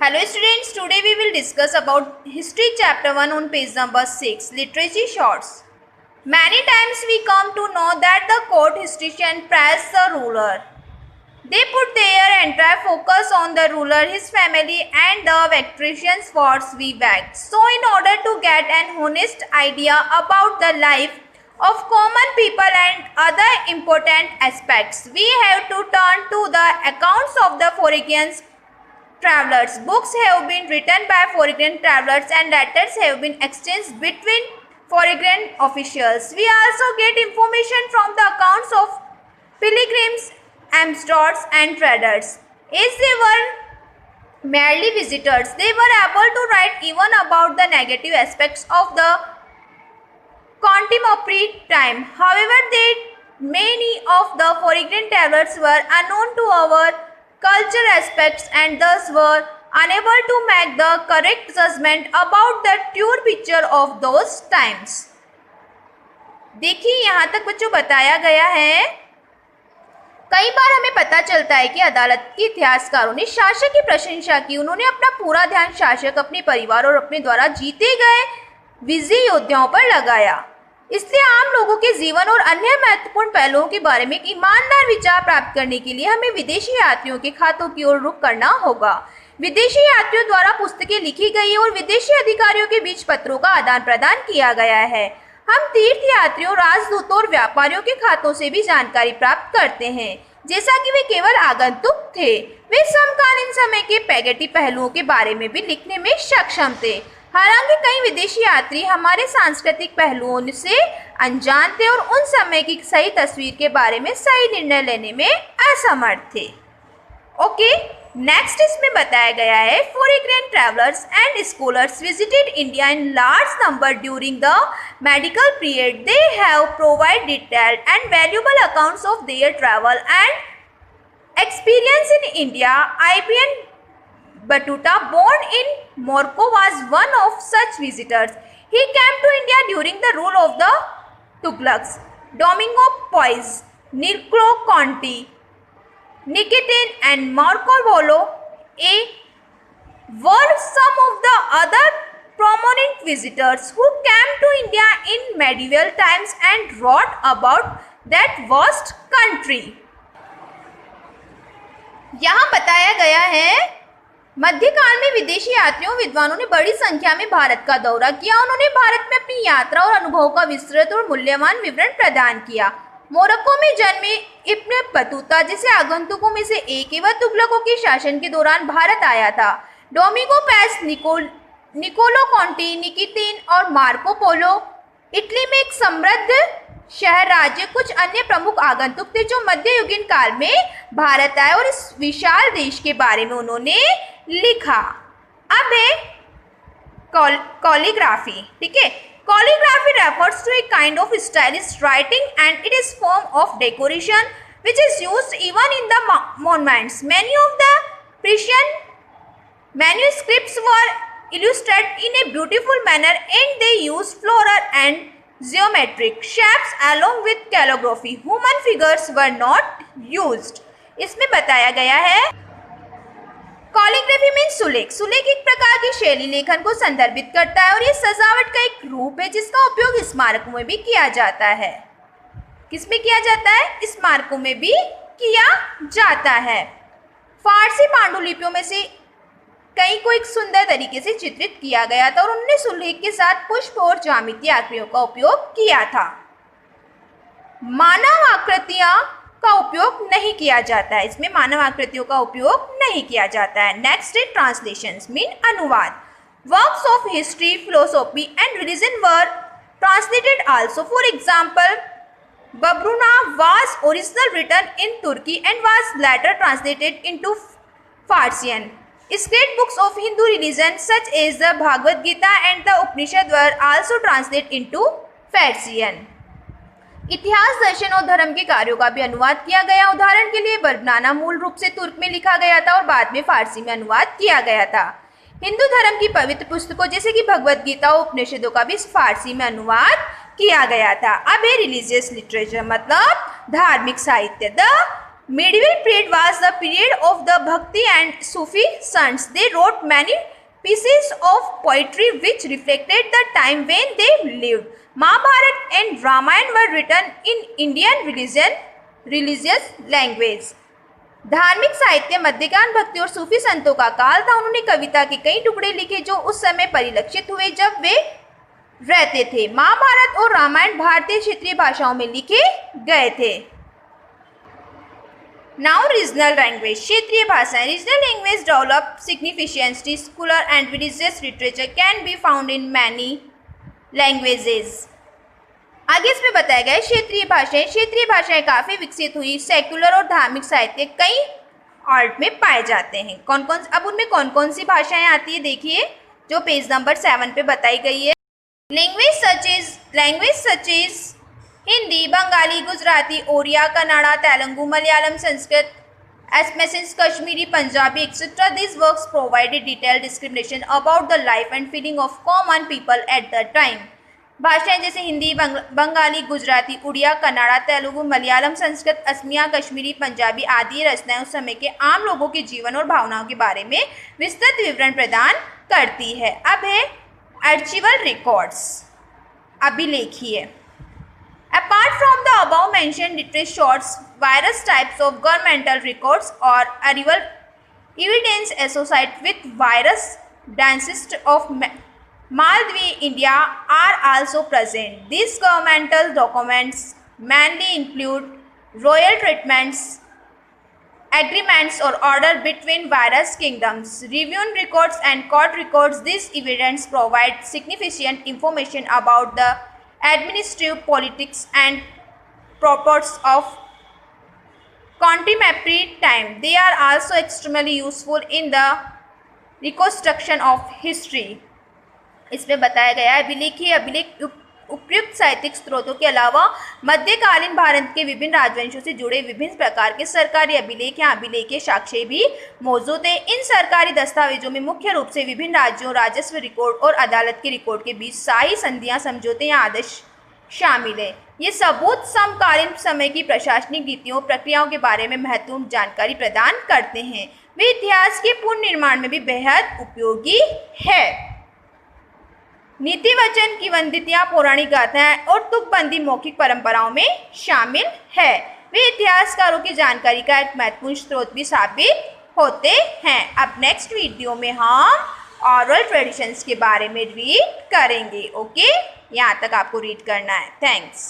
Hello students, today we will discuss about history chapter 1 on page number 6, literature shorts. Many times we come to know that the court historian praised the ruler. They put their entire focus on the ruler, his family and the victorious wars we waged. So in order to get an honest idea about the life of common people and other important aspects, we have to turn to the accounts of the foreign travelers. Books have been written by foreign travelers and letters have been exchanged between foreign officials. We also get information from the accounts of pilgrims, ambassadors and traders. As they were merely visitors, they were able to write even about the negative aspects of the contemporary time. However, many of the foreign travelers were unknown to our culture aspects and thus were unable to make the correct judgment about the true picture of those times. देखिए यहाँ तक बच्चों बताया गया है, कई बार हमें पता चलता है कि अदालत के इतिहासकारों ने शासक की प्रशंसा की। उन्होंने अपना पूरा ध्यान शासक, अपने परिवार और अपने द्वारा जीते गए विजयी योद्धाओं पर लगाया। इसलिए आम लोगों के जीवन और अन्य महत्वपूर्ण पहलुओं के बारे में एक ईमानदार विचार प्राप्त करने के लिए हमें विदेशी यात्रियों के खातों की ओर रुख करना होगा। विदेशी यात्रियों द्वारा पुस्तकें लिखी गई और विदेशी अधिकारियों के बीच पत्रों का आदान प्रदान किया गया है। हम तीर्थ यात्रियों, राजदूतों और व्यापारियों के खातों से भी जानकारी प्राप्त करते हैं। जैसा कि वे केवल आगंतुक थे, वे समकालीन समय के पैगेटी पहलुओं के बारे में भी लिखने में सक्षम थे। हालांकि कई विदेशी यात्री हमारे सांस्कृतिक पहलुओं से अनजान थे और उन समय की सही तस्वीर के बारे में सही निर्णय लेने में असमर्थ थे। ओके, नेक्स्ट इसमें बताया गया है, foreign travellers and scholars visited India in large number during the medical period. They have provide detailed and valuable accounts of their travel and experience in India. Ibn Battuta, born in Morocco, was one of such visitors. He came to India during the rule of the Tughlaqs. Domingo Poise, Niccolo Conti, Nikitin and Marco Polo were some of the other prominent visitors who came to India in medieval times and wrote about that vast country. यहाँ बताया गया है, मध्यकाल में विदेशी यात्रियों विद्वानों ने बड़ी संख्या में भारत का दौरा किया। उन्होंने भारत में अपनी यात्रा और अनुभव का विस्तृत और मूल्यवान विवरण प्रदान किया। मोरक्को में जन्मे इब्न बतूता, जिसे आगंतुकों में से एक है, वह तुगलकों के शासन के दौरान भारत आया था। डोमिंगो पेस, निकोलो कॉन्टी, निकितिन और मार्को पोलो इटली में एक समृद्ध शहर राज्य कुछ अन्य प्रमुख आगंतुक थे जो मध्ययुगीन काल में भारत आए और इस विशाल देश के बारे में उन्होंने लिखा। अब है कॉलीग्राफी, ठीक है। Calligraphy refers to a kind of stylish writing and it is form of decoration which is used even in the monuments. Many of the Persian manuscripts were illustrated in a beautiful manner and they used floral and geometric shapes along with calligraphy. Human figures were not used. इसमें बताया गया है, कॉलीग्राफी means सुलेख। सुलेख एक प्रकार की शैली लेखन को संदर्भित करता है और ये सजावट का एक रूप है जिसका उपयोग स्मारकों में भी किया जाता है। किसमें किया जाता है? स्मारकों में भी किया जाता है। फारसी पांडुलिपियों में से कई को एक सुंदर तरीके से चित्रित किया गया था और उन्होंने सुलेख के साथ पुष्प और ज्यामितीय आकृतियों का उपयोग किया था। मानव आकृतियां का उपयोग नहीं किया जाता है, इसमें मानव आकृतियों का उपयोग नहीं किया जाता है। नेक्स्ट है ट्रांसलेशंस, मीन अनुवाद। Works of history, philosophy and religion were translated also. For example, Baburnama was originally written in Turkey and was later translated into Farsian. Sacred books of Hindu religion such as the Bhagavad Gita and the Upanishad were also translated into Persian. इतिहास, दर्शन और धर्म के कार्यों का भी अनुवाद किया गया। उदाहरण के लिए बरनाना मूल रूप से तुर्क में लिखा गया था और बाद में फारसी में अनुवाद किया गया था। हिंदू धर्म की पवित्र पुस्तकों जैसे कि भगवद गीता और उपनिषदों का भी फारसी में अनुवाद किया गया था। अब है रिलीजियस लिटरेचर, मतलब धार्मिक साहित्य। The Medieval period was the period of the Bhakti and Sufi saints. They wrote many pieces of poetry which reflected the time when they lived. Mahabharata and Ramayana were written in Indian religious language. धार्मिक साहित्य मध्यकालीन भक्ति और सूफी संतों का काल था। उन्होंने कविता के कई टुकड़े लिखे जो उस समय परिलक्षित हुए जब वे रहते थे। महाभारत और रामायण भारतीय क्षेत्रीय भाषाओं में लिखे गए थे। नाउ रीजनल लैंग्वेज, क्षेत्रीय भाषाएं। Regional language develop significantly secular and religious literature can be found in many languages. आगे इसमें बताया गया है क्षेत्रीय भाषाएं। क्षेत्रीय भाषाएं काफ़ी विकसित हुई, सेक्युलर और धार्मिक साहित्य कई आर्ट में पाए जाते हैं। कौन कौन, अब उनमें कौन कौन सी भाषाएं आती है देखिए, जो पेज नंबर 7 पे बताई गई है। Language such is Hindi, Bengali, Gujarati, Odia, Kannada, Telugu, Malayalam, Sanskrit, Assamese, Kashmiri, Punjabi etcetera. This works provided detailed discrimination about the life and feeling of common people at the time. भाषाएं जैसे हिंदी, बंगाली, गुजराती, उड़िया, कन्नड़ा, तेलुगु, मलयालम, संस्कृत, असमिया, कश्मीरी, पंजाबी आदि रचनाएं उस समय के आम लोगों के जीवन और भावनाओं के बारे में विस्तृत विवरण प्रदान करती है। अब है आर्चिवल रिकॉर्ड्स, अभिलेखीय। Apart from the above mentioned literature shorts, various types of governmental records or archival evidence associated with various dynasties of Maldives, India are also present. These governmental documents mainly include royal treatments, agreements or order between various kingdoms, revenue records and court records. These evidence provide significant information about the administrative politics and purposes of contemporary time. They are also extremely useful in the reconstruction of history. इसमें बताया गया है अभिलेख उपयुक्त साहित्यिक स्रोतों के अलावा मध्यकालीन भारत के विभिन्न राजवंशों से जुड़े विभिन्न प्रकार के सरकारी अभिलेख या अभिलेखीय साक्ष्य भी मौजूद है। इन सरकारी दस्तावेजों में मुख्य रूप से विभिन्न राज्यों, राजस्व रिकॉर्ड और अदालत के रिकॉर्ड के बीच शाही संधियां, समझौते या आदेश शामिल है। ये सबूत समकालीन समय की प्रशासनिक नीतियों, प्रक्रियाओं के बारे में महत्वपूर्ण जानकारी प्रदान करते हैं। वे इतिहास के पुनर्निर्माण में भी बेहद उपयोगी है। नीति वचन, किंवदंतियां, पौराणिक गाथाएं और तुकबंदी मौखिक परंपराओं में शामिल है। वे इतिहासकारों की जानकारी का एक महत्वपूर्ण स्रोत भी साबित होते हैं। अब नेक्स्ट वीडियो में हम ऑरल ट्रेडिशंस के बारे में रीड करेंगे। ओके, यहाँ तक आपको रीड करना है। थैंक्स।